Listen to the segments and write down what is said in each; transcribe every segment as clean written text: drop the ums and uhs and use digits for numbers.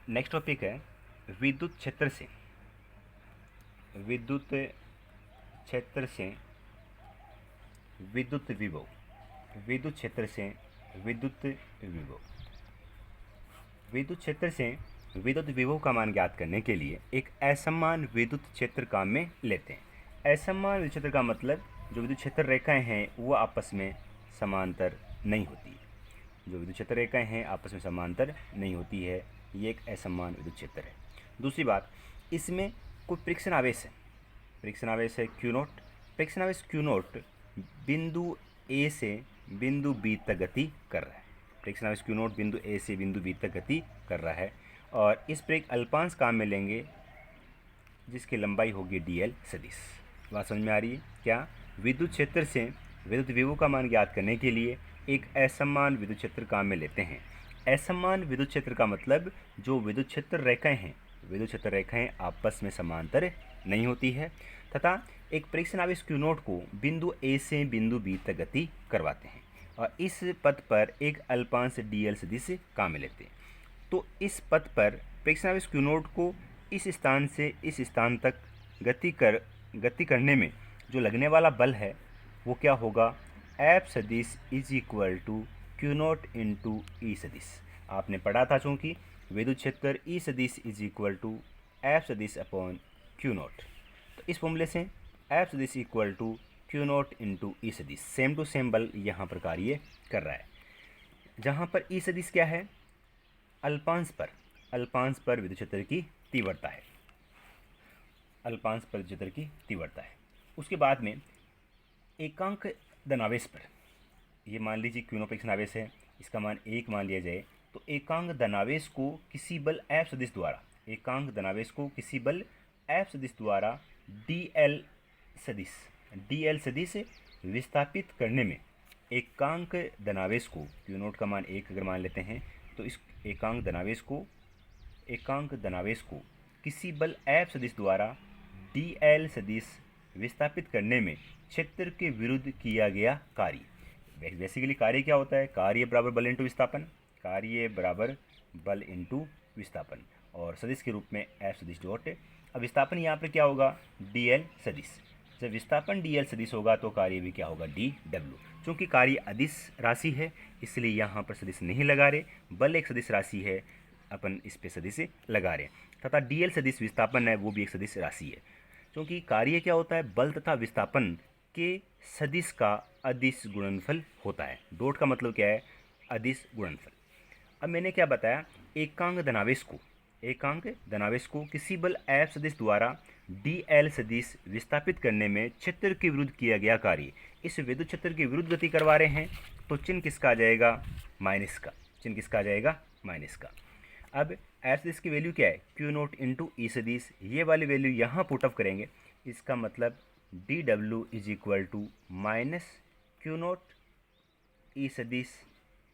Next topic है विद्युत क्षेत्र से विद्युत क्षेत्र से विद्युत विभव। विद्युत क्षेत्र से विद्युत विभव। विद्युत क्षेत्र से विद्युत विभव का मान ज्ञात करने के लिए एक असमान विद्युत क्षेत्र काम में लेते हैं। असमान विद्युत क्षेत्र का मतलब जो विद्युत क्षेत्र रेखाएं हैं वो आपस में समांतर नहीं होती। जो विद्युत क्षेत्र रेखाएं हैं आपस में समांतर नहीं होती है, ये एक असमान विद्युत क्षेत्र है। दूसरी बात, इसमें कोई परीक्षण आवेश है। परीक्षण आवेश है क्यू नोट। परीक्षण आवेश क्यू नोट बिंदु ए से बिंदु बी तक गति कर रहा है। परीक्षण आवेश क्यू नोट बिंदु ए से बिंदु बी तक गति कर रहा है और इस पर एक अल्पांश काम में लेंगे जिसकी लंबाई होगी dl सदिश। बात समझ में आ रही है क्या? विद्युत क्षेत्र से विद्युत विभव का मान ज्ञात करने के लिए एक असमान विद्युत क्षेत्र काम में लेते हैं। असमान विद्युत क्षेत्र का मतलब जो विद्युत क्षेत्र रेखाएं हैं, विद्युत क्षेत्र रेखाएं आपस में समांतर नहीं होती है तथा एक परीक्षण आवेश क्यू नोट को बिंदु ए से बिंदु बी तक गति करवाते हैं और इस पथ पर एक अल्पांश dl सदिश काम में लेते हैं। तो इस पथ पर परीक्षण आवेश क्यू नोट को इस स्थान से इस स्थान तक गति करने में जो लगने वाला बल है वो क्या होगा? F सदिश is equal to Q naught into E सदिश। आपने पढ़ा था चूँकि विद्युत क्षेत्र ई सदिश इज इक्वल टू F सदिश अपॉन क्यू नोट। तो इस फॉर्मूले से F सदिश equal to Q naught into E सदिश, सेम टू सेम बल यहाँ पर कार्य कर रहा है। जहाँ पर ई सदिश क्या है? अल्पांश पर विद्युत क्षेत्र की तीव्रता है। अल्पांश पर विद्युत क्षेत्र की तीव्रता है। उसके बाद में एकांक धनावेश पर, ये मान लीजिए क्यू नोट परीक्षण आवेश है, इसका मान 1 मान लिया जाए तो एकांक धनावेश को किसी बल F सदिश द्वारा, एकांक धनावेश को किसी बल F सदिश द्वारा dl सदिश विस्थापित करने में, एकांक धनावेश को क्यू नोट का मान 1 अगर मान लेते हैं तो इस एकांक धनावेश को किसी बल F सदिश द्वारा dl सदिश विस्थापित करने में क्षेत्र के विरुद्ध किया गया कार्य। बेसिकली कार्य क्या होता है? कार्य बराबर बल इंटू विस्थापन, कार्य बराबर बल इंटू विस्थापन और सदिश के रूप में F सदिश डॉट। अब विस्थापन यहाँ पर क्या होगा? dl सदिश। जब विस्थापन dl सदिश होगा तो कार्य भी क्या होगा? dw। चूँकि कार्य अदिश राशि है इसलिए यहाँ पर सदिश नहीं लगा रहे, बल एक सदिश राशि है, अपन इस पे सदिश लगा रहे तथा dl सदिश विस्थापन है वो भी एक सदिश राशि है। क्योंकि कार्य क्या होता है? बल तथा विस्थापन के सदिश का अदिश गुणनफल होता है। डॉट का मतलब क्या है? अदिश गुणनफल। अब मैंने क्या बताया? एकांक धनावेश को किसी बल F सदिश द्वारा dl सदिश विस्थापित करने में क्षेत्र के विरुद्ध किया गया कार्य। इस विद्युत क्षेत्र के विरुद्ध गति करवा रहे हैं तो चिन्ह किसका आ जाएगा? माइनस का। चिन्ह किसका आ जाएगा? माइनस का। अब F सदिश की वैल्यू क्या है? क्यू नोट इंटू ई सदिश। ये वाली वैल्यू यहाँ पुटअप करेंगे, इसका मतलब dw is equal to minus Q naught E सदिश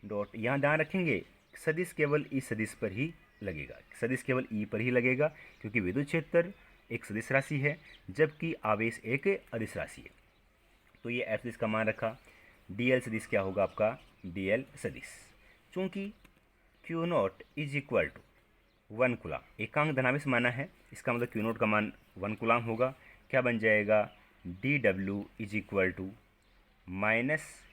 डॉट। यहाँ ध्यान रखेंगे सदिश केवल ई सदिश पर ही लगेगा, सदिश केवल ई पर ही लगेगा क्योंकि विद्युत क्षेत्र एक सदिश राशि है जबकि आवेश एक अदिश राशि है। तो ये F सदिश का मान रखा। dl सदिश क्या होगा आपका? dl सदिश। चूँकि q naught is equal to 1 coulomb, एकांक धनावेश माना है, इसका मतलब क्यू नोट का मान 1 कूलाम होगा। क्या बन जाएगा? dw is equal to minus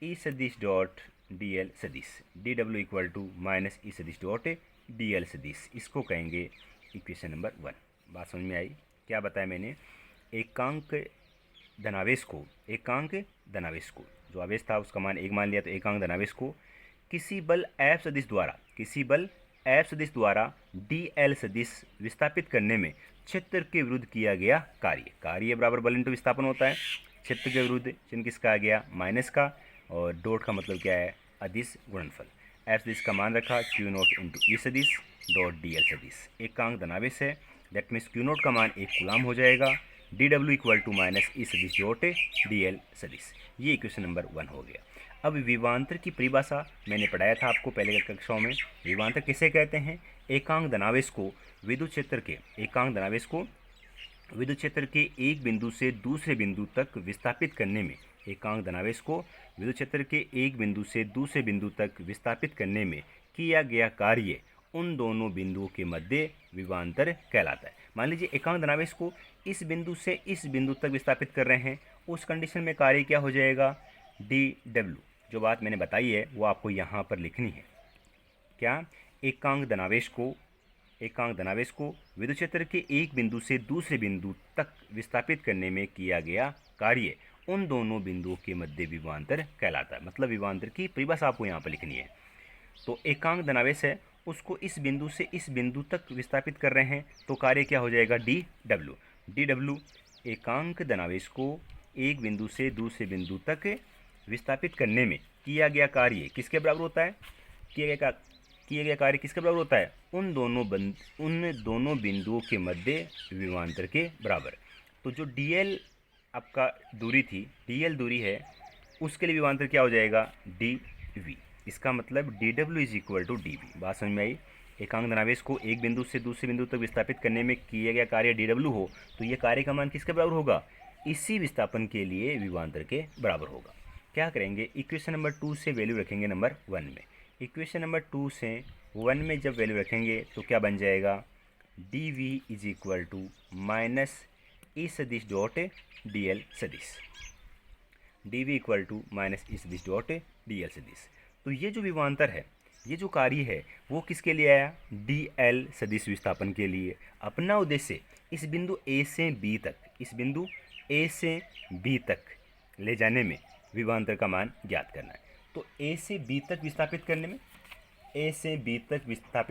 E सदिश डॉट dl सदिश। dw equal to minus E सदिश डॉट dl सदिश, इसको कहेंगे इक्वेशन नंबर 1। बात समझ में आई? क्या बताया मैंने? एकांक धनावेश को जो आवेश था उसका मान 1 मान लिया तो एकांक धनावेश को किसी बल F सदिश द्वारा dl सदिश विस्थापित करने में क्षेत्र के विरुद्ध किया गया कार्य। कार्य बराबर बल इंटू विस्थापन होता है। क्षेत्र के विरुद्ध चिन्ह किसका आ गया? माइनस का और डॉट का मतलब क्या है? अदिश गुणनफल। F सदिश का मान रखा क्यू नोट इंटू ई सदिश डॉट dl सदिश। एकांक धनावेश है, दैट मीन्स क्यू नोट का मान 1 कूलाम हो जाएगा। dw equal to minus E सदिश डॉट dl सदिश। ये इक्वेशन नंबर 1 हो गया। अब विभवांतर की परिभाषा मैंने पढ़ाया था आपको पहले कक्षाओं में। विभवांतर किसे कहते हैं? एकांक धनावेश को विद्युत क्षेत्र के एक बिंदु से दूसरे बिंदु तक विस्थापित करने में, एकांक धनावेश को विद्युत क्षेत्र के एक बिंदु से दूसरे बिंदु तक विस्थापित करने में किया गया कार्य उन दोनों बिंदुओं के मध्य विभवांतर कहलाता है। मान लीजिए एकांक धनावेश को इस बिंदु से इस बिंदु तक विस्थापित कर रहे हैं, उस कंडीशन में कार्य क्या हो जाएगा, dw। जो बात मैंने बताई है वो आपको यहाँ पर लिखनी है। क्या, एकांक धनावेश को विद्युत क्षेत्र के एक बिंदु से दूसरे बिंदु तक विस्थापित करने में किया गया कार्य उन दोनों बिंदुओं के मध्य विभवांतर कहलाता है। मतलब विभवांतर की परिभाषा आपको यहाँ पर लिखनी है। तो एकांक धनावेश है, उसको इस बिंदु से इस बिंदु तक विस्थापित कर रहे हैं, तो कार्य क्या हो जाएगा, dw। एकांक धनावेश को एक बिंदु से दूसरे बिंदु तक विस्थापित करने में किया गया कार्य किसके बराबर होता है, किया गया कार्य किसके बराबर होता है, उन दोनों बिंदुओं के मध्य विभवांतर के बराबर। तो जो dl आपका दूरी थी, dl दूरी है, उसके लिए विभवांतर क्या हो जाएगा, dv। इसका मतलब dw is equal to dv। बात समझ में आई। एकांक धनावेश को एक बिंदु से दूसरे बिंदु तक विस्थापित करने में किया गया कार्य dw हो, तो ये कार्य का मान किसके बराबर होगा, इसी विस्थापन के लिए विभवांतर के बराबर होगा। क्या करेंगे, इक्वेशन नंबर 2 से वैल्यू रखेंगे नंबर 1 में। इक्वेशन नंबर 2 से 1 में जब वैल्यू रखेंगे तो क्या बन जाएगा, dv is equal to minus E सदिश डॉट dl सदिश, dv equal to minus E सदिश डॉट dl सदिश। तो ये जो विभवांतर है, ये जो कार्य है वो किसके लिए आया, dl सदिश विस्थापन के लिए। अपना उद्देश्य इस बिंदु a से b तक, इस बिंदु a से b तक ले जाने में विभवांतर का मान ज्ञात करना है। तो a से b तक विस्थापित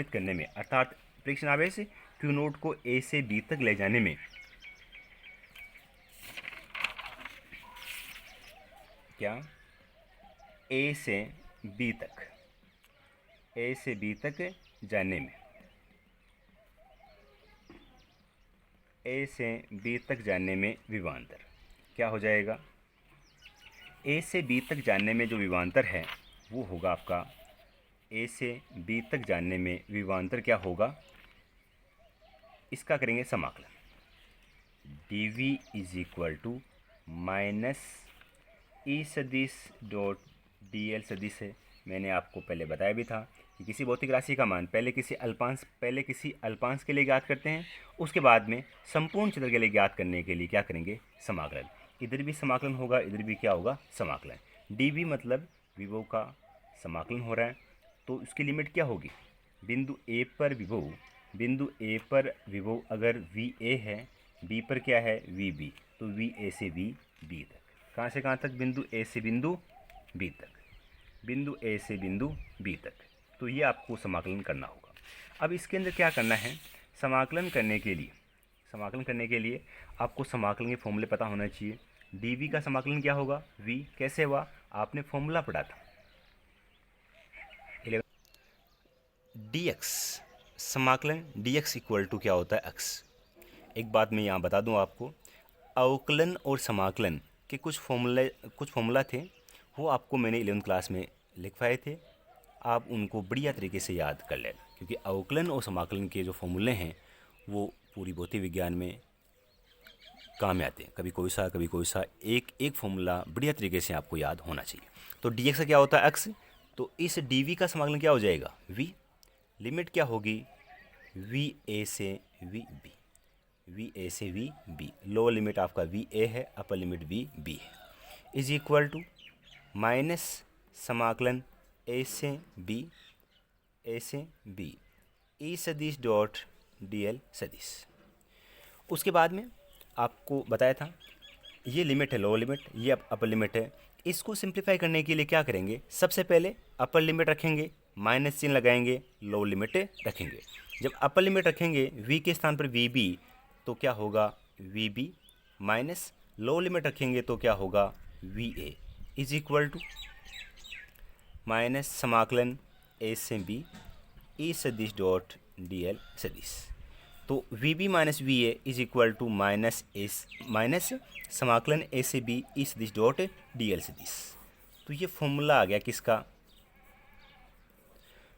करने में, अर्थात प्रेक्षण आवेश Q नोट को a से b तक ले जाने में क्या, a से b तक जाने में, a से b तक जाने में विभवांतर क्या हो जाएगा, a से b तक जाने में जो विभवांतर है वो होगा आपका, a से b तक जाने में विभवांतर क्या होगा, इसका करेंगे समाकलन, dv is equal to minus E सदिश डॉट dl सदिश है। मैंने आपको पहले बताया भी था कि किसी भौतिक राशि का मान पहले किसी अल्पांश के लिए ज्ञात करते हैं, उसके बाद में संपूर्ण क्षेत्र के लिए ज्ञात करने के लिए क्या करेंगे, समाकलन। इधर भी समाकलन होगा, इधर भी क्या होगा, समाकलन। dv मतलब विभव का समाकलन हो रहा है, तो उसकी लिमिट क्या होगी, बिंदु a पर विभव अगर va है, b पर क्या है, vb, तो va से b तक, कहाँ से कहाँ तक, बिंदु a से बिंदु b तक, तो ये आपको समाकलन करना होगा। अब इसके अंदर क्या करना है, समाकलन करने के लिए आपको समाकलन के फॉर्मूले पता होना चाहिए। dv का समाकलन क्या होगा, v कैसे हुआ, आपने फॉर्मूला पढ़ा था, dx समाकलन, dx इक्वल टू क्या होता है, x। एक बात मैं यहाँ बता दूँ आपको, अवकलन और समाकलन के कुछ फॉर्मूला थे, वो आपको मैंने 11th क्लास में लिखवाए थे, आप उनको बढ़िया तरीके से याद कर लेना, क्योंकि अवकलन और समाकलन के जो फॉर्मूले हैं वो पूरी भौतिक विज्ञान में काम में आते हैं। कभी कोई सा एक फॉर्मूला बढ़िया तरीके से आपको याद होना चाहिए। तो dx का क्या होता है, x। तो इस dv का समाकलन क्या हो जाएगा, v। लिमिट क्या होगी, va से vb, लोअर लिमिट आपका va है, अपर लिमिट vb है, इज इक्वल टू माइनस समाकलन a से b ई सदिश डॉट dl सदिश। उसके बाद में आपको बताया था ये लिमिट है लोअर लिमिट, ये अपर लिमिट है। इसको सिंप्लीफाई करने के लिए क्या करेंगे, सबसे पहले अपर लिमिट रखेंगे, माइनस चिन्ह लगाएंगे, लोअर लिमिट रखेंगे। जब अपर लिमिट रखेंगे v के स्थान पर vb, तो क्या होगा, vb माइनस लोअर लिमिट रखेंगे तो क्या होगा, va is equal to minus समाकलन a से b ई सदिश डॉट dl सदिश। तो vb minus va is equal to minus समाकलन a से b ई सदिश डॉट dl सदिश। तो ये फॉर्मूला आ गया किसका,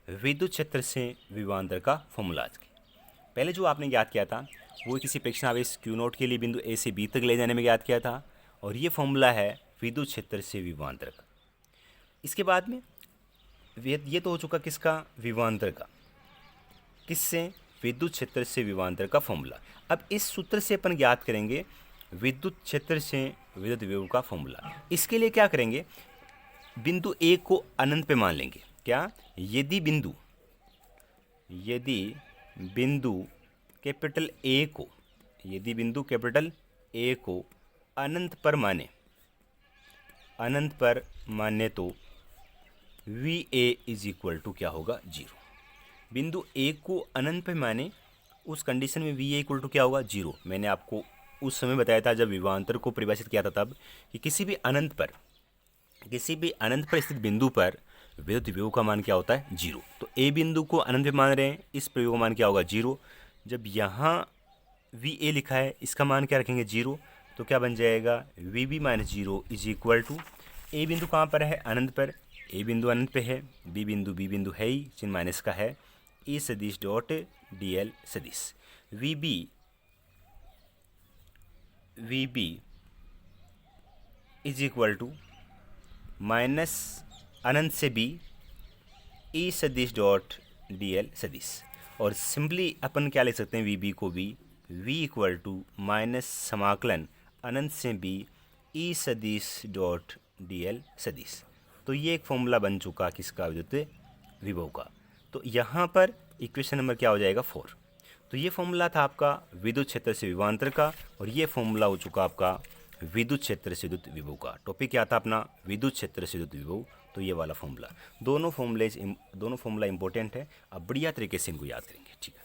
विद्युत क्षेत्र से विभवांतर का फॉर्मूला। आज के पहले जो आपने याद किया था वो किसी प्रेक्षण आवेश Q नोट के लिए बिंदु A से B तक ले जाने में याद किया था, और ये फॉर्मूला है विद्युत क्षेत्र से विभवांतर का। इसके बाद में ये तो हो चुका किसका, विभवांतर का। किससे? विद्युत क्षेत्र से विभवांतर का फॉर्मूला। अब इस सूत्र से अपन ज्ञात करेंगे विद्युत क्षेत्र से विद्युत विभव का फॉर्मूला। इसके लिए क्या करेंगे, बिंदु ए को अनंत पे मान लेंगे। क्या? यदि बिंदु कैपिटल ए को, यदि बिंदु कैपिटल ए को अनंत पर माने तो V A is equal to क्या होगा? 0। बिंदु ए को अनंत पे माने उस कंडीशन में वी ए इक्वल टू क्या होगा? 0। मैंने आपको उस समय बताया था जब विभवांतर को परिभाषित किया था तब कि किसी भी अनंत पर स्थित बिंदु पर विद्युत विभव का मान क्या होता है? 0। तो ए बिंदु को अनंत पे मान रहे हैं, इस प्रयोग का मान क्या होगा? 0। जब यहाँ वी ए लिखा है इसका मान क्या रखेंगे? 0। तो क्या बन जाएगा? V B minus 0 is equal to, A बिंदु कहाँ पर है? अनंत पर। ए बिंदु अनंत पे है, बी बिंदु है ही, चिन्ह माइनस का है, ए सदिश डॉट डी एल सदिश। V B is equal to minus अनंत से बी ई सदिश डॉट डी एल सदिश। और सिंपली अपन क्या लिख सकते हैं? वी बी को वी इक्वल टू माइनस समाकलन अनंत से बी ई सदिश डॉट डी एल सदिश। तो ये एक फॉर्मूला बन चुका किसका? विद्युत विभव का। तो यहाँ पर इक्वेशन नंबर क्या हो जाएगा? 4। तो ये फॉर्मूला था आपका विद्युत क्षेत्र से विभवांतर का, और ये फॉर्मूला हो चुका आपका विद्युत क्षेत्र से विद्युत विभव का। टॉपिक क्या था अपना? विद्युत क्षेत्र से विद्युत विभव। तो ये वाला फॉर्मूला, दोनों फॉर्मूला इंपॉर्टेंट है। अब बढ़िया तरीके से इनको याद करेंगे। ठीक है।